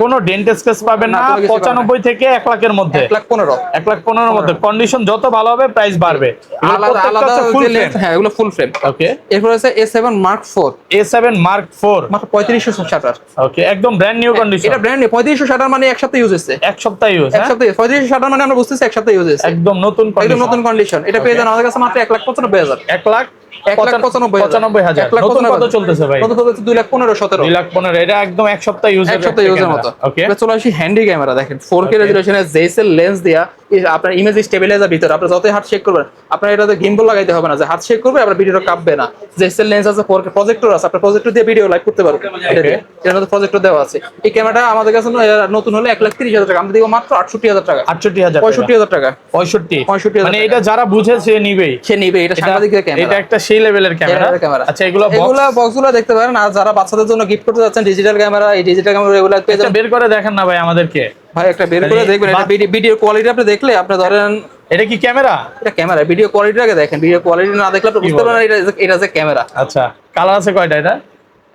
কোনো ডেন্ট স্কেচ পাবেন না। 95 থেকে 1 লাখের মধ্যে, 1,15,000 মধ্যে। কন্ডিশন যত ভালো হবে প্রাইস বাড়বে। আলাদা আলাদা ফুল ফ্রেম, হ্যাঁ এগুলো ফুল ফ্রেম। ওকে, এরপর আছে A7 Mark IV। A7 Mark IV মাত্র 3500 শাটার। ওকে, একদম ব্র্যান্ড নিউ কন্ডিশন। এটা ব্র্যান্ড নিউ। 3500 শাটার মানে এক সপ্তাহ ইউজ হচ্ছে, এক সপ্তাহ ইউজ, এক সপ্তাহ। 3500 শাটার মানে আমরা বুঝতেছি এক সপ্তাহ ইউজ হচ্ছে, একদম নতুন কন্ডিশন, একদম নতুন কন্ডিশন। এটা পেয়ে যান আমাদের কাছে মাত্র 1,95,000। 1,95,000 নতুন কত চলতেছে ভাই? কত চলতেছে? 2,15,17। 2,15,000, এটা একদম এক সপ্তাহ ইউজের মতো। ওকে, এবার চলে আসি হ্যান্ডি ক্যামেরা। দেখেন 4K রেজোলিউশনের জেসেল লেন্স দিয়া আপনার ইমেজ স্টেবিলাইজার ভিতর আপনি যতই হাত শেক করবেন, আপনার এটাতে গিম্বল লাগাইতে হবে না যে হাত শেক করবে আপনার ভিডিওটা কাঁপবে না। জেসেল লেন্স আছে, 4K প্রজেক্টর আছে, আপনার প্রজেক্টর দিয়ে ভিডিও লাইভ করতে পারবেন। এর মধ্যে প্রজেক্টর দেওয়া আছে। এই ক্যামেরাটা আমাদের কাছে নতুন হলে 1,30,000 টাকা, আমরা দিব মাত্র 68,000 টাকা। 68,000, 65,000 টাকা, 65 মানে এটা যারা বুঝে সে নিবেই, এটা সাংঘাতিক ক্যামেরা, এটা একটা সেই লেভেলের ক্যামেরা। আচ্ছা, এগুলো বক্সগুলো দেখতে পারেন। আর যারা বাচ্চাদের জন্য গিফট করতে যাচ্ছেন ডিজিটাল ক্যামেরা, এই ডিজিটাল ক্যামেরা এগুলো পেয়ে যাবেন। বের করে দেখেন না ভাই আমাদেরকে, ভাই একটা বের করে দেখবেন। এটা ভিডিও কোয়ালিটি আপনি দেখলে আপনি ধরেন এটা কি ক্যামেরা? এটা ক্যামেরা। ভিডিও কোয়ালিটিটাকে দেখেন, ভিডিও কোয়ালিটি না দেখলে আপনি বুঝতে পারবেন এটা যে ক্যামেরা। আচ্ছা, কালার আছে কয়টা? এটা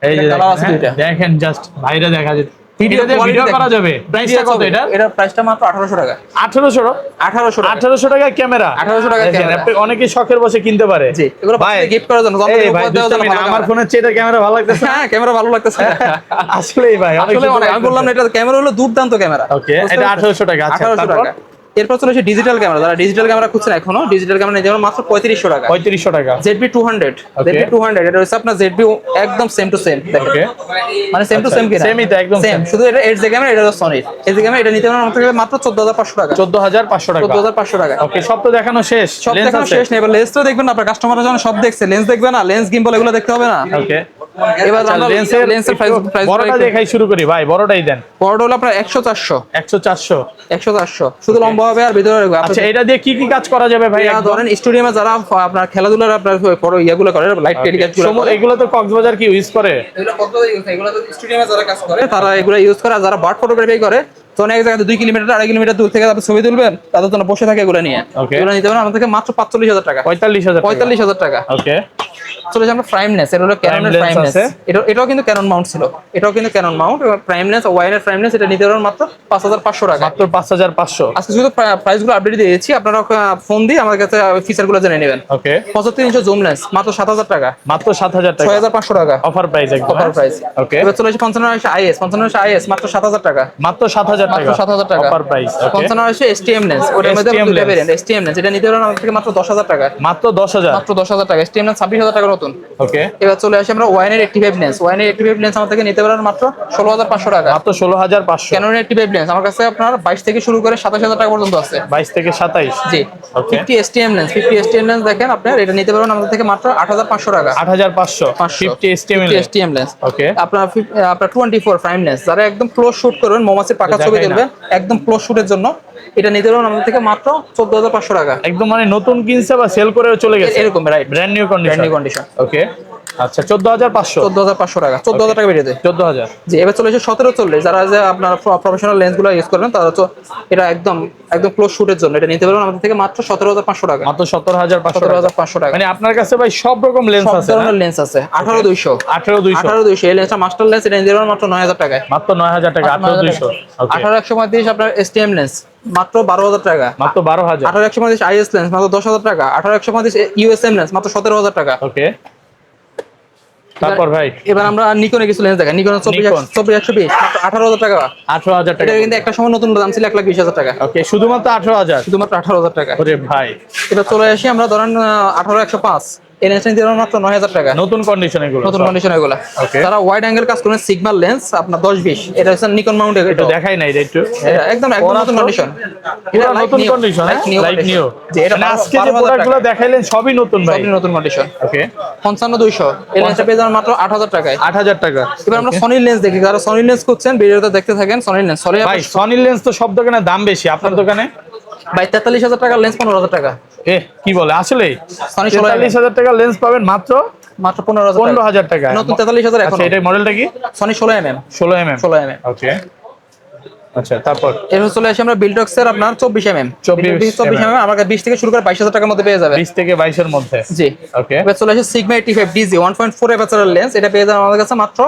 এই যে কালার আছে দুইটা। দেখেন, জাস্ট ভাইরা দেখা যায় ভিডিও করা যাবে। প্রাইসটা কত এটা? এটা প্রাইসটা মাত্র 1800 টাকা। 1800 টাকা ক্যামেরা, 1800 টাকা ক্যামেরা। আপনি অনেকেই শখের বসে কিনতে পারে। জি, এগুলো ভাই গিফট করার জন্য, আমার ফোনের চেয়ে এটা ক্যামেরা ভালো লাগতেছে। হ্যাঁ, ক্যামেরা ভালো লাগতেছে আসলেই ভাই, আসলে আমি বললাম না, এটা ক্যামেরা হলো দুর্দান্ত ক্যামেরা। ওকে, এটা 1800 টাকা। আচ্ছা, 1800 টাকা। এরপর চলে আসে ডিজিটাল ক্যামেরা। যারা ডিজিটাল ক্যামেরা খুঁজছেন এখনো, ডিজিটাল ক্যামেরা নিতে পারেন মাত্র 3500 টাকা। 3500 টাকা। ZV-200, ZV-200 এটা হচ্ছে আপনার ZV একদম সেম টু সেম। ওকে, মানে সেম টু সেম কিনা? সেমই তো, একদম সেম। শুধু এটা এর যে ক্যামেরা, এটা হচ্ছে সনির। এই যে ক্যামেরা, এটা নিতে পারেন মাত্র 14,500 টাকা। 14,500 টাকা। 14,500 টাকা। ওকে, সব তো দেখানো শেষ, সব দেখানো শেষ নেই। এবার লেন্সটা দেখবেন না, আপনার কাস্টমাররা যখন সব দেখছে, লেন্স দেখবে না, লেন্স গিম্বল এগুলো দেখতে হবে না। ওকে, এবার আমরা লেন্সের প্রাইস বড়টা দেখাই শুরু করি ভাই, বড়টাই দেন। বড়টা হলো আপনার 100-400। 100-400 শুধু লম্বা হবে আর ভিতরে। আচ্ছা, এটা দিয়ে কি কি কাজ করা যাবে ভাই? ধরেন স্টুডিয়ামে যারা আপনার খেলাধুলার আপনার বড় ইয়াগুলো করে, লাইট টেলিকাস্টগুলো, এগুলো তো কক্সবাজার কি ইউজ করে? এগুলো তো স্টুডিয়ামে যারা কাজ করে তারা এগুলো ইউজ করে। আর যারা বার্ড ফটোগ্রাফি করে, তো অনেক জায়গায় 2 কিলোমিটার 2.5 কিলোমিটার দূর থেকে আপনি ছবি তুলবেন, তাদের জন্য বসে থাকে এগুলো নিয়ে। এগুলো নিতে পারেন আমাদের থেকে মাত্র 45,000 টাকা। 45,000 টাকা। ওকে, চলে যাই আমরা প্রাইমনেস। এটা হলো ক্যাননের প্রাইমনেস। এটাও কিন্তু ক্যানন মাউন্ট ছিল, এটাও কিন্তু ক্যানন মাউন্ট। প্রাইমনেস ওয়াইনের প্রাইমনেস, এটা নিতে পারেন মাত্র 5,500 টাকা। মাত্র 5,500। আজকে শুধু প্রাইসগুলো আপডেট দিয়েছি, আপনারা ফোন দিয়ে আমাদের কাছে ফিচারগুলো জেনে নেবেন। ওকে, 75 ইঞ্চি জুম লেন্স মাত্র 7,000 টাকা। মাত্র 7,000 টাকা, 6,500 টাকা অফার প্রাইস, একদম অফার প্রাইস। ওকে, এবার চলে আসে 55 IS। 55 IS মাত্র 7,000 টাকা। মাত্র 7,000 টাকা, মাত্র 7,000 টাকা অফার প্রাইস। ওকে, 55 STM লেন্স, ওটার মধ্যে দুটো ভেরিয়েন্ট। STM লেন্স এটা নিতে পারেন আমাদের থেকে মাত্র 10,000 টাকা। মাত্র 10,000, মাত্র 10,000 টাকা। STM লেন্স 26,000 টাকা নতুন। ওকে, এবার চলে আসি আমরা ওয়াইনের 85 লেন্স। ওয়াইনের 85 লেন্স আমাদের থেকে নিতে পারেন মাত্র 16,500 টাকা। মাত্র 16,500। ক্যাননের 85 লেন্স আমার কাছে আপনার 22 থেকে শুরু করে 27,000 টাকা পর্যন্ত আছে। 22 থেকে 27। জি। ওকে, 50 STM লেন্স, 50 STM লেন্স দেখেন আপনার, এটা নিতে পারবেন আমাদের থেকে মাত্র 8,500 টাকা। 8,500, 50 STM লেন্স। ওকে, আপনার 24 প্রাইম লেন্স, যারা একদম ক্লোজ শুট করবেন, মৌমাছির পাকা ছবি তুলবেন একদম ক্লোজ শুটের জন্য, এটা নিতে পারবেন আমাদের থেকে মাত্র 14,500 টাকা। একদম মানে নতুন কিনছে বা সেল করে চলে গেছে এরকম, রাইট, ব্র্যান্ড নিউ কন্ডিশন। ওকে, আচ্ছা, 14,500 টাকা। 14,000 টাকা বেরিয়ে দেয়। 14,000। জি। এবার চলে এসে 1740। যারা যে আপনার প্রফেশনাল লেন্সগুলো ইউজ করবেন, তারা তো এটা একদম ক্লোজ শুটের জন্য এটা নিতে পারবেন আমাদের থেকে মাত্র 17,500 টাকা। মাত্র 17,500 টাকা। মানে আপনার কাছে ভাই সব রকম লেন্স আছে, সব ধরনের লেন্স আছে। 18-200 18-200 এই লেন্সটা মাস্টার লেন্স, এটা নিতে পারবেন মাত্র 9,000 টাকায়। মাত্র 9,000 টাকা। 18-200। 18-135 আপনার STM লেন্স মাত্র 12,000 টাকা। মাত্র 12,000। 18-135 IS লেন্স মাত্র 10,000 টাকা। 18-135 USM লেন্স মাত্র 17,000 টাকা। ওকে, তারপর ভাই এবার আমরা নিকনের কিছু লেন্স দেখেন। নিকন 24-120 মাত্র 18,000 টাকা। 18,000 টাকা। এটা কিন্তু একটা সময় নতুন দাম ছিল 1,20,000 টাকা। ওকে, শুধুমাত্র 18,000। শুধুমাত্র 18,000 টাকা। ওরে ভাই, এটা চলে আসি আমরা ধরেন 18-105 এই লেন্সটা নিতে পারবেন মাত্র 9000 টাকা। নতুন কন্ডিশন এগুলো, নতুন কন্ডিশন এগুলো। Okay. তারা ওয়াইড অ্যাঙ্গেল কাজ করেন সিগমা লেন্স আপনার 10-20, এটা হচ্ছে নিকন মাউন্ট। একটু দেখাই নাই এটা একটু, একদম নতুন কন্ডিশন, পুরো নতুন কন্ডিশন, লাইক নিউ। যে এটা মানে আজকে যে প্রোডাক্টগুলো দেখাইলেন সবই নতুন ভাই, সবই নতুন কন্ডিশন। ওকে 55-200 এই লেন্সটা পেয়ে যাবেন মাত্র 8000 টাকায়। 8000 টাকা। এবার আমরা সনি লেন্স দেখি, যারা সনি লেন্স করছেন ভিডিওটা দেখতে থাকেন। সনি লেন্স ভাই সনি লেন্স তো সব দোকানে দাম বেশি, আপনার দোকানে ভাই 43000 টাকার লেন্স 15000 টাকা। কি বলে আসলে সনি 43000 টাকা লেন্স পাবেন মাত্র 15000 টাকা, নতুন 43000 এখন। আচ্ছা এটা মডেলটা কি? Sony 16mm। 16mm, ওকে আচ্ছা। তারপর এরপর চলে আসি আমরা বিল্ডক্স এর আপনার 24mm। 24mm আমার কাছে 20 থেকে শুরু করে 22000 টাকার মধ্যে পেয়ে যাবে। 20 থেকে 22 এর মধ্যে, জি ওকে। এবার চলে আসি সিগমা 85 ডিজি 1.4 অ্যাপারচারের লেন্স, এটা পেয়ে যাবেন আমাদের কাছে মাত্র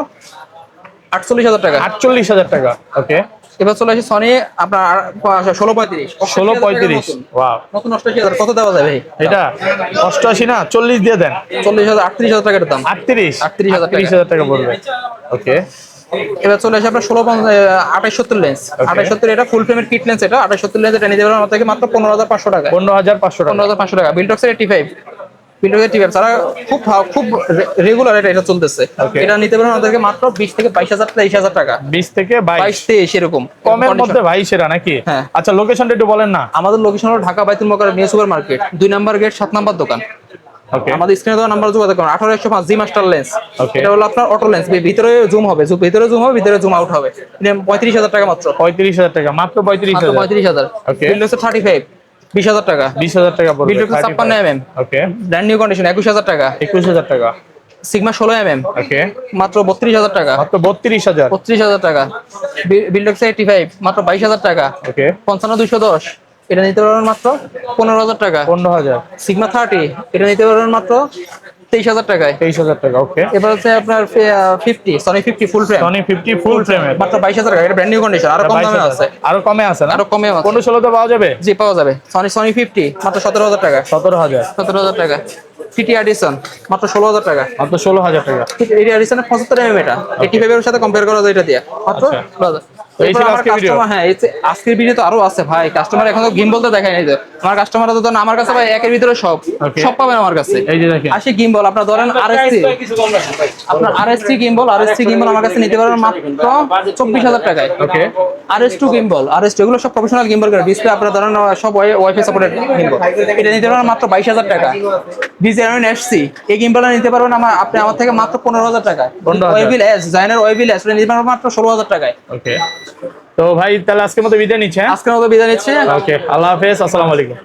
48000 টাকা। 48000 টাকা, ওকে। এবার চলে আসি সনি আপনার 1635। 1635, ওয়াও নতুন 88000 কত দেওয়া যাবে? এটা 88 না 40 দিয়ে দেন। 40000 38000 টাকার দাম। 38000 টাকা পড়বে, ওকে। এবার চলে আসে আপনার 2870 লেন্স। 2870 এটা ফুল ফ্রেমের কিট লেন্স, এটা 2870 লেন্স এটা নিতে পারবেন আমাদের থেকে মাত্র 15500 টাকা। 15500 টাকা, 15500 টাকা। বিল্ডক্সের 85, বিল্ডক্সের 85 তারা খুব রেগুলার এটা চলতেছে। এটা নিতে পারবেন আমাদেরকে মাত্র 20 থেকে 22000 23000 টাকা। 20 থেকে 22 এরকম কমের মধ্যে ভাই সেরা নাকি? হ্যাঁ। আচ্ছা লোকেশনটা একটু বলেন না। আমাদের লোকেশন হলো Dhaka Baitul Mukarram new super market, 2 number gate 7 number দোকান। ওকে আমাদের স্ক্রিনে দেওয়া নাম্বার যোগাযোগ করুন। 18105 জি মাস্টার লেন্স, Okay. এটা হলো আপনার অটো লেন্স, ভিতরে জুম হবে, ভিতরে জুম আউট হবে। 35000 টাকা মাত্র। 35000 টাকা, মাত্র 35000। 35000। Okay. বিল্ডক্সের 35 20000 টাকা। 20000 টাকা পড়বে। বিল্ডক্সের 56mm, ওকে ব্র্যান্ড নিউ কন্ডিশন 21000 টাকা। 21000 টাকা, সিগমা 16mm ওকে। মাত্র 32000 টাকা। মাত্র 32000, 35000 টাকা। বিল্ডক্সের 85 মাত্র 22000 টাকা। ওকে। 55210 এটা নিতে পারবেন মাত্র 15000 টাকা। 15000, সিগমা 30 এটা নিতে পারবেন মাত্র 23000 টাকায়। 23000 টাকা, ওকে। এবার হচ্ছে আপনার 50 সনি 50 ফুল ফ্রেম, সনি 50 ফুল ফ্রেমের মাত্র 22000 টাকা। এটা ব্র্যান্ড নিউ কন্ডিশন, আরো কম দামে আছে। আরো কমে আছে না? আরো কমে আছে। 15-16 তে পাওয়া যাবে? জি পাওয়া যাবে। সনি 50 মাত্র 17000 টাকা। 17000, 17000 টাকা। সিটি এডিশন মাত্র 16000 টাকা। মাত্র 16000 টাকা। সিটি এডিশনের 75mm এটা 85 এর সাথে কম্পেয়ার করা যায় এটা দিয়ে মাত্র। এই ছিল আজকের ভিডিও। হ্যাঁ আজকের ভিডিও তো আরো আছে ভাই, কাস্টমার এখন তো গিম্বল তো দেখাই নাই। আমার কাস্টমাররা তো আমার কাছে ভাই একের ভিতরে সব পাবেন আমার কাছে। এই যে দেখেন আসি গিম্বল আপনার ধরেন আরএসসি, আপনার আরএসসি গিম্বল আমার কাছে নিতে পারবেন মাত্র 24000 টাকায়। ওকে। আরএস2 গিম্বল, আরএস2 এগুলো সব প্রফেশনাল গিম্বল করে ডিসপ্লে আপনার ধরেন সব ওয়াইফাই সাপোর্টেড গিম্বল, এটা নিতে পারবেন মাত্র 22000 টাকা। ডিজাইন এফসি এই গিম্বলটা নিতে পারবেন আপনি আমার থেকে মাত্র 15000 টাকায়। ওয়েভিল এস জাইনার ওয়েভিল এস নিতে পারবেন মাত্র 16000 টাকায়। ওকে। তো ভাই তাহলে আজকের মতো বিদায় নিচ্ছে। আজকের মতো বিদায় নিচ্ছে। ওকে, আল্লাহ হাফেজ, আসসালামু আলাইকুম।